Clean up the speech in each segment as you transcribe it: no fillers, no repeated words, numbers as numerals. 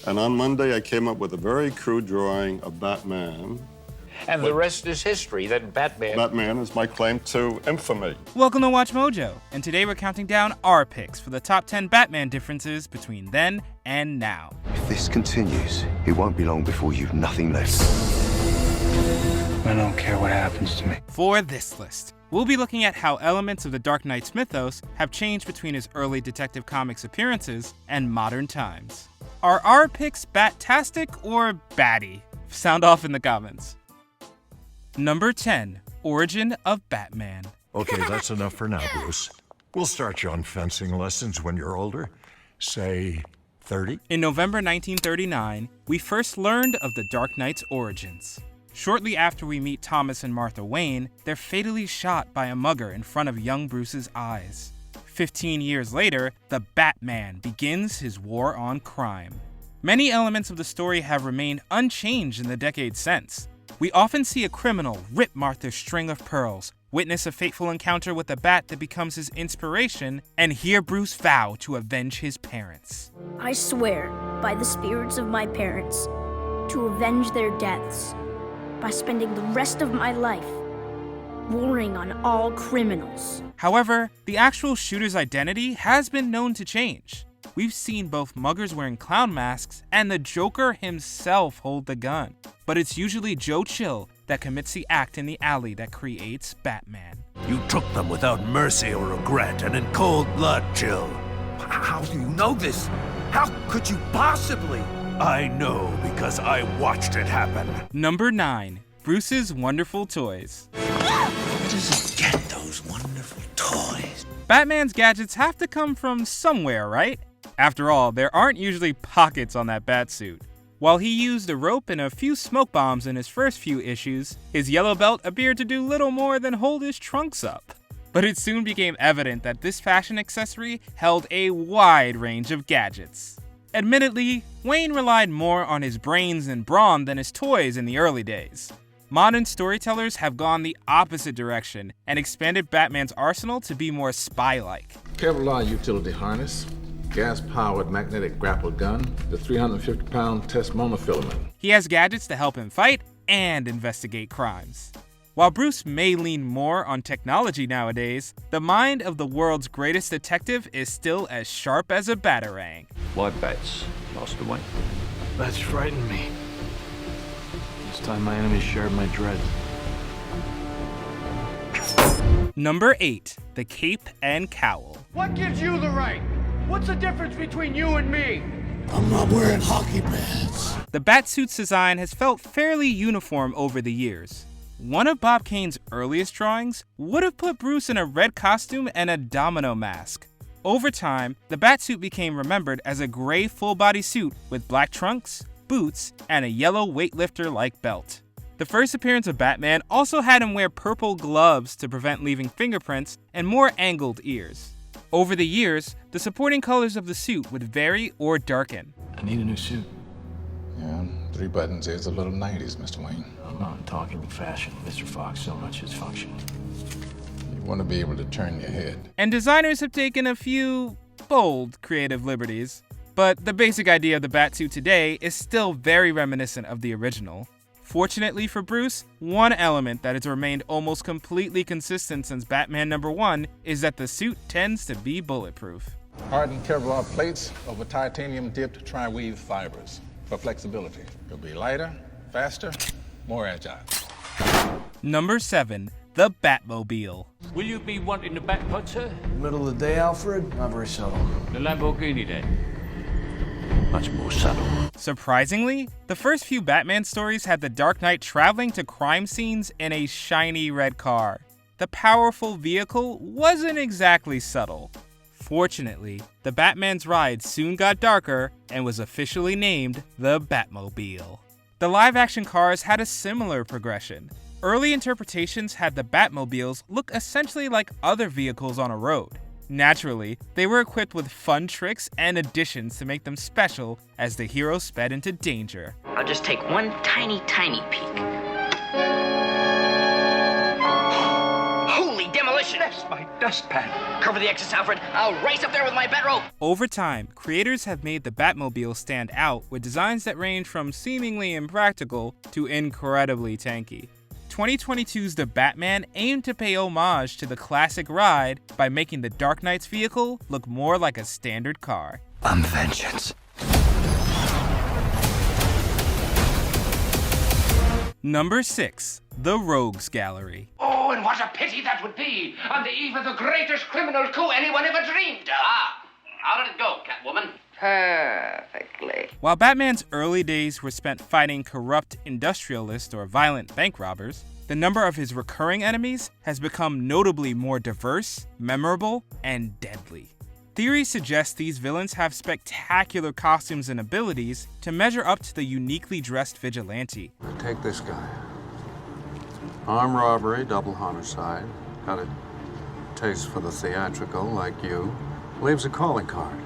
And on Monday, I came up with a very crude drawing of Batman. And the rest is history, that Batman is my claim to infamy. Welcome to Watch Mojo, and today we're counting down our picks for the top 10 Batman differences between then and now. If this continues, it won't be long before you've nothing left. I don't care what happens to me. For this list, we'll be looking at how elements of the Dark Knight's mythos have changed between his early Detective Comics appearances and modern times. Are our picks Bat-tastic or batty? Sound off in the comments. Number 10, Origin of Batman. Okay, that's enough for now, Bruce. We'll start you on fencing lessons when you're older. Say 30? In November 1939, we first learned of the Dark Knight's origins. Shortly after we meet Thomas and Martha Wayne, they're fatally shot by a mugger in front of young Bruce's eyes. 15 years later, the Batman begins his war on crime. Many elements of the story have remained unchanged in the decades since. We often see a criminal rip Martha's string of pearls, witness a fateful encounter with a bat that becomes his inspiration, and hear Bruce vow to avenge his parents. I swear, by the spirits of my parents, to avenge their deaths, by spending the rest of my life warring on all criminals. However, the actual shooter's identity has been known to change. We've seen both muggers wearing clown masks and the Joker himself hold the gun. But it's usually Joe Chill that commits the act in the alley that creates Batman. You took them without mercy or regret and in cold blood, Chill. How do you know this? How could you possibly? I know because I watched it happen. Number 9, Bruce's Wonderful Toys. Where does he get those wonderful toys? Batman's gadgets have to come from somewhere, right? After all, there aren't usually pockets on that batsuit. While he used a rope and a few smoke bombs in his first few issues, his yellow belt appeared to do little more than hold his trunks up. But it soon became evident that this fashion accessory held a wide range of gadgets. Admittedly, Wayne relied more on his brains and brawn than his toys in the early days. Modern storytellers have gone the opposite direction and expanded Batman's arsenal to be more spy-like. Kevlar utility harness, gas-powered magnetic grapple gun, the 350-pound test monofilament. He has gadgets to help him fight and investigate crimes. While Bruce may lean more on technology nowadays, the mind of the world's greatest detective is still as sharp as a batarang. My bats lost away. Bats frighten me. This time my enemies shared my dread. Number 8, the Cape and Cowl. What gives you the right? What's the difference between you and me? I'm not wearing hockey pads. The Batsuit's design has felt fairly uniform over the years. One of Bob Kane's earliest drawings would have put Bruce in a red costume and a domino mask. Over time, the Batsuit became remembered as a gray full-body suit with black trunks, boots, and a yellow weightlifter-like belt. The first appearance of Batman also had him wear purple gloves to prevent leaving fingerprints and more angled ears. Over the years, the supporting colors of the suit would vary or darken. I need a new suit. Yeah, 3 buttons is a little 90s, Mr. Wayne. I'm not talking fashion, Mr. Fox, so much as function. You want to be able to turn your head. And designers have taken a few bold creative liberties. But the basic idea of the Batsuit today is still very reminiscent of the original. Fortunately for Bruce, one element that has remained almost completely consistent since Batman #1 is that the suit tends to be bulletproof. Hardened Kevlar plates over titanium-dipped tri-weave fibers for flexibility. It'll be lighter, faster, more agile. Number 7, the Batmobile. Will you be wanting the Batpod, sir? Middle of the day, Alfred? Not very subtle. The Lamborghini, then? Much more subtle. Surprisingly, the first few Batman stories had the Dark Knight traveling to crime scenes in a shiny red car. The powerful vehicle wasn't exactly subtle. Fortunately, the Batman's ride soon got darker and was officially named the Batmobile. The live-action cars had a similar progression. Early interpretations had the Batmobiles look essentially like other vehicles on a road. Naturally, they were equipped with fun tricks and additions to make them special as the hero sped into danger. I'll just take one tiny peek. Holy demolition! mission. That's my dustpan. Cover the exits, Alfred. I'll race up there with my bat rope. Over time, creators have made the Batmobile stand out with designs that range from seemingly impractical to incredibly tanky. 2022's The Batman aimed to pay homage to the classic ride by making the Dark Knight's vehicle look more like a standard car. I'm vengeance. Number 6. The Rogues Gallery. Oh, and what a pity that would be on the eve of the greatest criminal coup anyone ever dreamed of. How did it go, Catwoman? Perfectly. While Batman's early days were spent fighting corrupt industrialists or violent bank robbers, the number of his recurring enemies has become notably more diverse, memorable, and deadly. Theories suggest these villains have spectacular costumes and abilities to measure up to the uniquely dressed vigilante. Take this guy. Armed robbery, double homicide. Got a taste for the theatrical, like you. Leaves a calling card.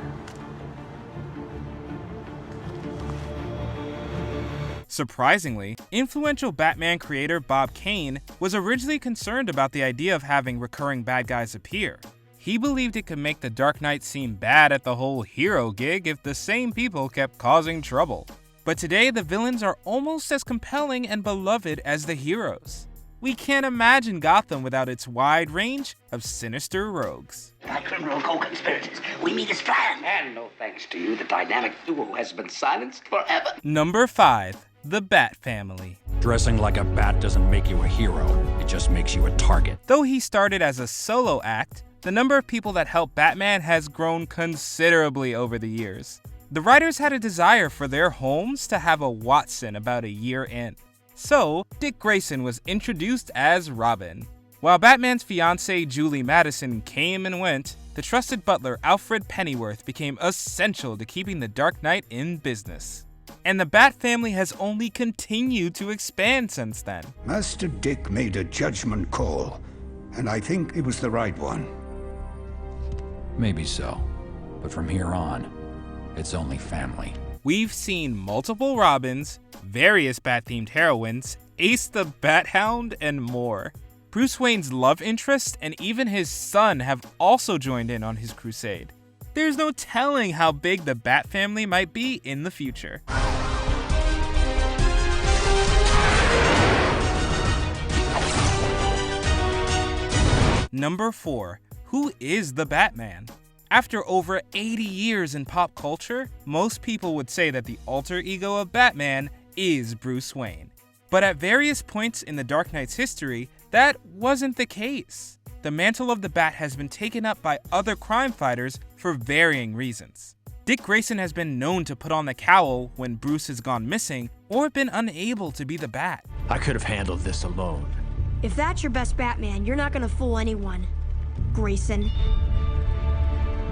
Surprisingly, influential Batman creator Bob Kane was originally concerned about the idea of having recurring bad guys appear. He believed it could make the Dark Knight seem bad at the whole hero gig if the same people kept causing trouble. But today, the villains are almost as compelling and beloved as the heroes. We can't imagine Gotham without its wide range of sinister rogues. My criminal co-conspirators, we meet as planned. And no thanks to you, the dynamic duo has been silenced forever. Number 5. The Bat Family. Dressing like a bat doesn't make you a hero, it just makes you a target. Though he started as a solo act, the number of people that help Batman has grown considerably over the years. The writers had a desire for their homes to have a Watson about a year in. So, Dick Grayson was introduced as Robin. While Batman's fiancée Julie Madison came and went, the trusted butler Alfred Pennyworth became essential to keeping the Dark Knight in business. And the Bat family has only continued to expand since then. Master Dick made a judgment call, and I think it was the right one. Maybe so, but from here on, it's only family. We've seen multiple Robins, various Bat-themed heroines, Ace the Bat-Hound, and more. Bruce Wayne's love interest and even his son have also joined in on his crusade. There's no telling how big the Bat family might be in the future. Number 4. Who is the Batman? After over 80 years in pop culture, most people would say that the alter ego of Batman is Bruce Wayne. But at various points in the Dark Knight's history, that wasn't the case. The mantle of the Bat has been taken up by other crime fighters for varying reasons. Dick Grayson has been known to put on the cowl when Bruce has gone missing or been unable to be the Bat. I could have handled this alone. If that's your best Batman, you're not gonna fool anyone, Grayson.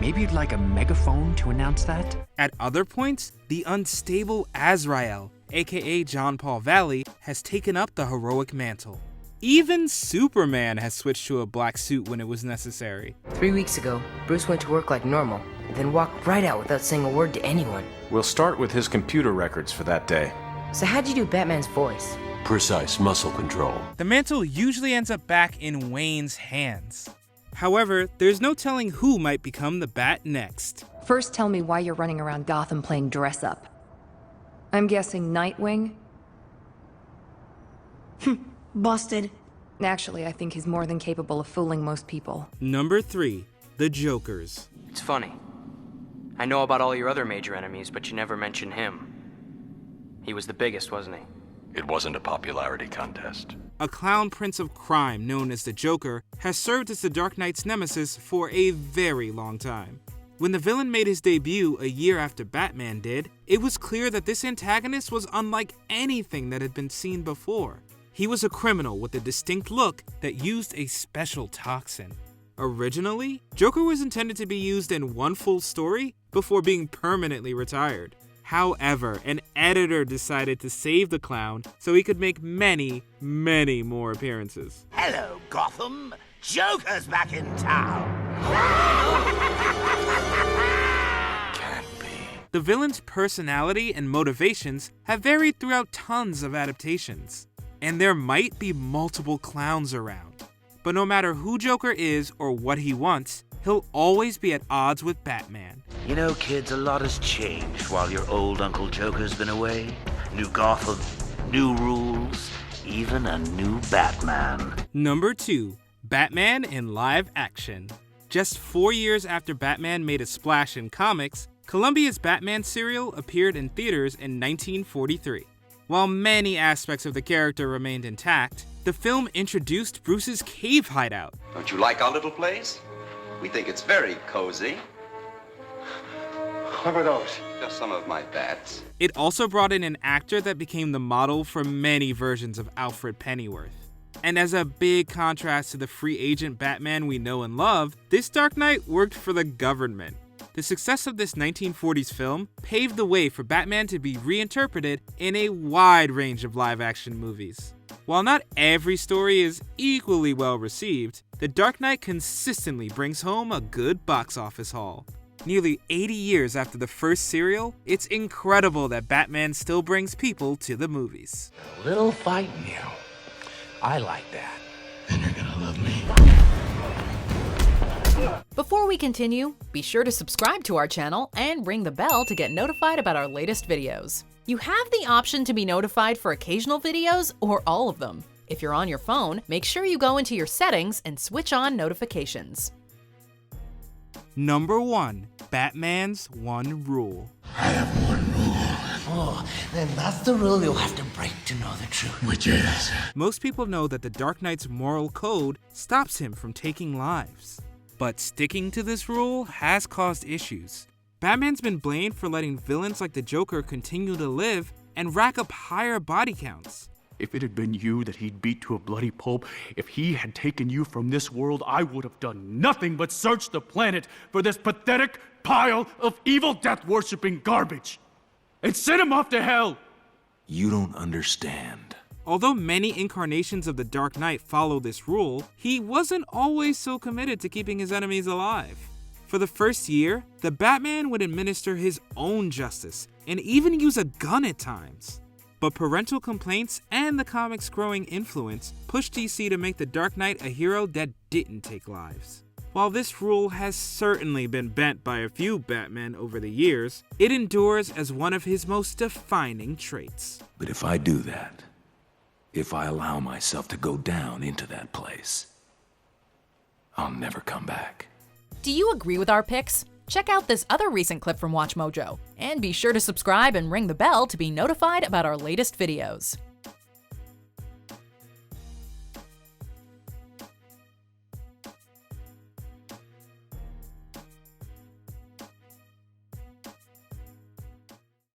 Maybe you'd like a megaphone to announce that? At other points, the unstable Azrael, aka John Paul Valley, has taken up the heroic mantle. Even Superman has switched to a black suit when it was necessary. 3 weeks ago, Bruce went to work like normal, and then walked right out without saying a word to anyone. We'll start with his computer records for that day. So how'd you do Batman's voice? Precise muscle control. The mantle usually ends up back in Wayne's hands. However, there's no telling who might become the Bat next. First, tell me why you're running around Gotham playing dress-up. I'm guessing Nightwing? Busted. Actually, I think he's more than capable of fooling most people. Number 3. The Jokers. It's funny. I know about all your other major enemies, but you never mention him. He was the biggest, wasn't he? It wasn't a popularity contest. A clown prince of crime known as the Joker has served as the Dark Knight's nemesis for a very long time. When the villain made his debut a year after Batman did, it was clear that this antagonist was unlike anything that had been seen before. He was a criminal with a distinct look that used a special toxin. Originally, Joker was intended to be used in one full story before being permanently retired. However, an editor decided to save the clown so he could make many, many more appearances. Hello, Gotham. Joker's back in town. The villain's personality and motivations have varied throughout tons of adaptations, and there might be multiple clowns around. But no matter who Joker is or what he wants, he'll always be at odds with Batman. You know, kids, a lot has changed while your old Uncle Joker's been away. New Gotham, new rules, even a new Batman. Number 2. Batman in live action. Just 4 years after Batman made a splash in comics, Columbia's Batman serial appeared in theaters in 1943. While many aspects of the character remained intact, the film introduced Bruce's cave hideout. Don't you like our little place? We think it's very cozy. What are those? Just some of my bats. It also brought in an actor that became the model for many versions of Alfred Pennyworth. And as a big contrast to the free agent Batman we know and love, this Dark Knight worked for the government. The success of this 1940s film paved the way for Batman to be reinterpreted in a wide range of live-action movies. While not every story is equally well received, The Dark Knight consistently brings home a good box office haul. Nearly 80 years after the first serial, it's incredible that Batman still brings people to the movies. A little fight in you. I like that. And you're gonna love me. Before we continue, be sure to subscribe to our channel and ring the bell to get notified about our latest videos. You have the option to be notified for occasional videos or all of them. If you're on your phone, make sure you go into your settings and switch on notifications. Number 1. Batman's one rule. Oh, then that's the rule you'll have to break to know the truth. Which is? Most people know that the Dark Knight's moral code stops him from taking lives. But sticking to this rule has caused issues. Batman's been blamed for letting villains like the Joker continue to live and rack up higher body counts. If it had been you that he'd beat to a bloody pulp, if he had taken you from this world, I would have done nothing but search the planet for this pathetic pile of evil death-worshipping garbage and send him off to hell. You don't understand. Although many incarnations of the Dark Knight follow this rule, he wasn't always so committed to keeping his enemies alive. For the first year, the Batman would administer his own justice and even use a gun at times. But parental complaints and the comic's growing influence pushed DC to make the Dark Knight a hero that didn't take lives. While this rule has certainly been bent by a few Batmen over the years, it endures as one of his most defining traits. But if I do that, if I allow myself to go down into that place, I'll never come back. Do you agree with our picks? Check out this other recent clip from WatchMojo, and be sure to subscribe and ring the bell to be notified about our latest videos.